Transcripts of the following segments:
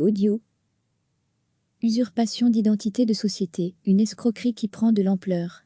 Audio. Usurpation d'identité de société, une escroquerie qui prend de l'ampleur.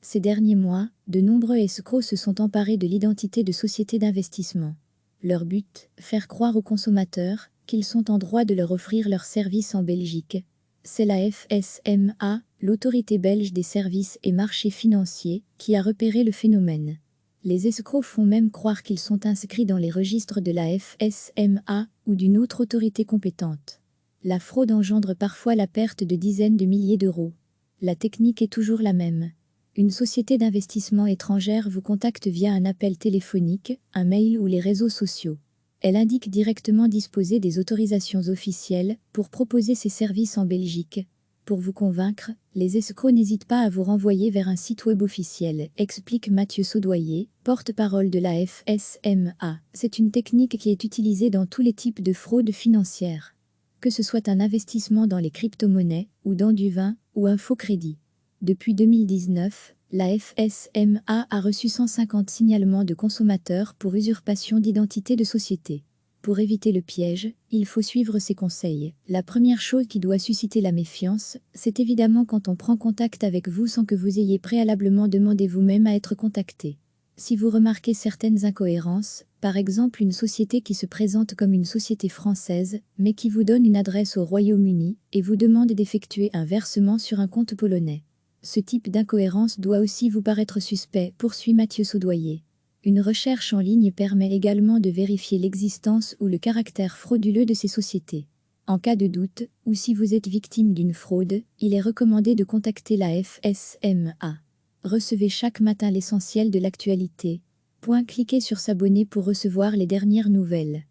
Ces derniers mois, de nombreux escrocs se sont emparés de l'identité de sociétés d'investissement. Leur but, faire croire aux consommateurs qu'ils sont en droit de leur offrir leurs services en Belgique. C'est la FSMA, l'autorité belge des services et marchés financiers, qui a repéré le phénomène. Les escrocs font même croire qu'ils sont inscrits dans les registres de la FSMA ou d'une autre autorité compétente. La fraude engendre parfois la perte de dizaines de milliers d'euros. La technique est toujours la même. Une société d'investissement étrangère vous contacte via un appel téléphonique, un mail ou les réseaux sociaux. Elle indique directement disposer des autorisations officielles pour proposer ses services en Belgique. Pour vous convaincre, les escrocs n'hésitent pas à vous renvoyer vers un site web officiel, explique Mathieu Saudoyer, porte-parole de la FSMA. C'est une technique qui est utilisée dans tous les types de fraudes financières. Que ce soit un investissement dans les crypto-monnaies, ou dans du vin, ou un faux crédit. Depuis 2019, la FSMA a reçu 150 signalements de consommateurs pour usurpation d'identité de société. Pour éviter le piège, il faut suivre ces conseils. La première chose qui doit susciter la méfiance, c'est évidemment quand on prend contact avec vous sans que vous ayez préalablement demandé vous-même à être contacté. Si vous remarquez certaines incohérences, par exemple une société qui se présente comme une société française, mais qui vous donne une adresse au Royaume-Uni et vous demande d'effectuer un versement sur un compte polonais. Ce type d'incohérence doit aussi vous paraître suspect, poursuit Mathieu Saudoyer. Une recherche en ligne permet également de vérifier l'existence ou le caractère frauduleux de ces sociétés. En cas de doute, ou si vous êtes victime d'une fraude, il est recommandé de contacter la FSMA. Recevez chaque matin l'essentiel de l'actualité. Cliquez sur s'abonner pour recevoir les dernières nouvelles.